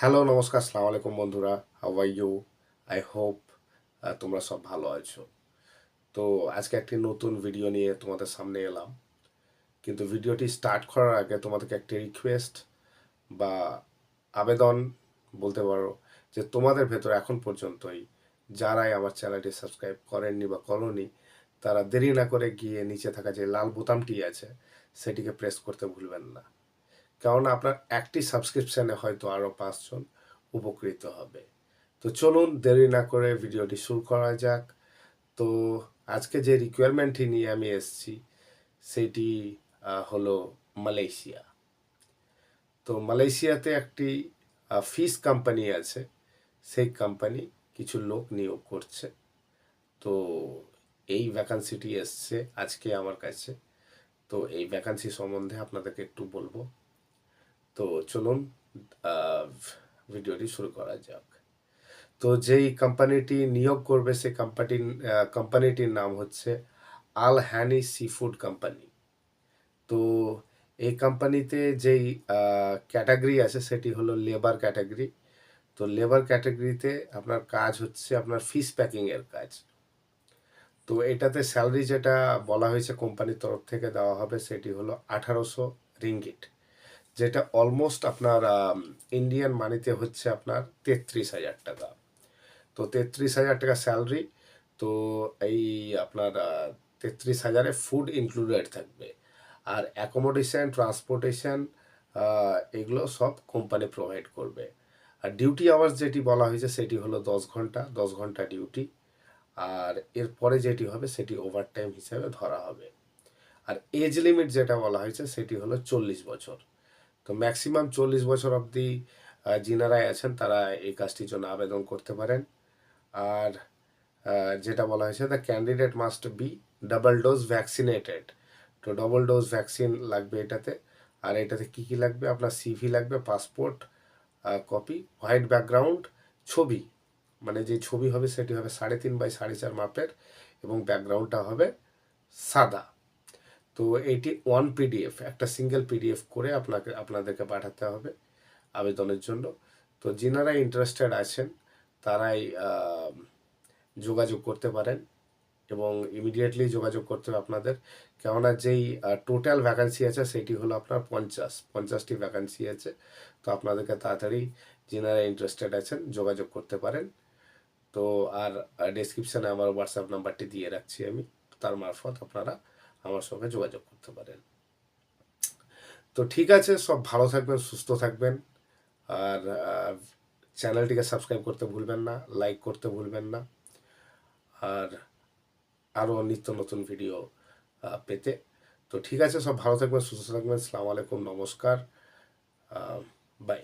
Hello নমস্কার, আসসালামু আলাইকুম বন্ধুরা। How are you? I hope তোমরা সব ভালো আছো। তো আজকে একটি নতুন ভিডিও নিয়ে তোমাদের সামনে এলাম। কিন্তু ভিডিওটি স্টার্ট করার আগে তোমাদেরকে একটি রিকোয়েস্ট বা আবেদন বলতে পারো, যে তোমাদের ভেতর এখন পর্যন্তই যারাই আমার চ্যানেলটি সাবস্ক্রাইব করেননি বা করনি, তারা দেরি না করে গিয়ে নিচে থাকা যে লাল বোতামটি আছে সেটিকে প্রেস করতে ভুলবেন না। কারণ আপনার একটি সাবস্ক্রিপশানে হয়তো আরও 5 জন উপকৃত হবে। তো চলুন দেরি না করে ভিডিওটি শুরু করা যাক। তো আজকে যে রিকোয়ারমেন্টটি নিয়ে আমি এসেছি সেটি হলো মালয়েশিয়া। তো মালয়েশিয়াতে একটি ফিশ কোম্পানি আছে, সেই কোম্পানি কিছু লোক নিয়োগ করছে। তো এই ভ্যাকান্সিটি এসছে আজকে আমার কাছে। তো এই ভ্যাকান্সি সম্বন্ধে আপনাদেরকে একটু বলবো। তো চলুন আহ, ভিডিওটি শুরু করা যাক। তো যেই কোম্পানিটি নিয়োগ করবে সেই কোম্পানিটির নাম হচ্ছে আল হ্যানি সি ফুড কোম্পানি। তো এই কোম্পানিতে যেই ক্যাটাগরি আছে সেটি হলো লেবার ক্যাটাগরি। তো লেবার ক্যাটাগরিতে আপনার কাজ হচ্ছে আপনার ফিশ প্যাকিংয়ের কাজ। তো এটাতে স্যালারি যেটা বলা হয়েছে কোম্পানির তরফ থেকে দেওয়া হবে সেটি হলো 1800 রিঙ্গিট, যেটা অলমোস্ট আপনার ইন্ডিয়ান মানিতে হচ্ছে আপনার 33,000 টাকা। তো 33,000 টাকা স্যালারি। তো এই আপনার 33,000-এ ফুড ইনক্লুডেড থাকবে, আর অ্যাকোমোডেশন, ট্রান্সপোর্টেশন, এগুলো সব কোম্পানি প্রোভাইড করবে। আর ডিউটি আওয়ার্স যেটি বলা হয়েছে সেটি হলো 10 ঘন্টা, 10 ঘন্টা ডিউটি। আর এরপরে যেটি হবে সেটি ওভারটাইম হিসাবে ধরা হবে। আর এজ লিমিট যেটা বলা হয়েছে সেটি হলো 40 বছর। তো ম্যাক্সিমাম 40 বছর অবধি যিনারাই আছেন তারা এই কাজটির জন্য আবেদন করতে পারেন। আর যেটা বলা হয়েছে, the candidate must be double dose vaccinated. তো ডবল ডোজ ভ্যাকসিন লাগবে এটাতে। আর এটাতে কী কী লাগবে, আপনার সিভি লাগবে, পাসপোর্ট কপি, হোয়াইট ব্যাকগ্রাউন্ড ছবি, মানে যে ছবি হবে সেটি হবে 3.5 বাই 4.5 মাপের, এবং ব্যাকগ্রাউন্ডটা হবে সাদা। তো এইটি ওয়ান পিডিএফ, একটা সিঙ্গেল পিডিএফ করে আপনাদেরকে পাঠাতে হবে আবেদনের জন্য। তো যিনারা ইন্টারেস্টেড আছেন তারাই যোগাযোগ করতে পারেন, এবং ইমিডিয়েটলি যোগাযোগ করতে হবে আপনাদের। কেননা যেই টোটাল ভ্যাকান্সি আছে সেটি হলো আপনার 50টি ভ্যাকান্সি আছে। তো আপনাদেরকে তাড়াতাড়ি যিনারা ইন্টারেস্টেড আছেন যোগাযোগ করতে পারেন। তো আর ডেসক্রিপশানে আমার হোয়াটসঅ্যাপ নাম্বারটি দিয়ে রাখছি আমি, তার মারফত আপনারা আমার সঙ্গে যোগাযোগ করতে পারেন। তো ঠিক আছে, সব ভালো থাকবেন, সুস্থ থাকবেন। আর চ্যানেলটিকে সাবস্ক্রাইব করতে ভুলবেন না, লাইক করতে ভুলবেন না। আর আরও নিত্য নতুন ভিডিও পেতে। তো ঠিক আছে, সব ভালো থাকবেন, সুস্থ থাকবেন। আসসালামু আলাইকুম, নমস্কার, বাই।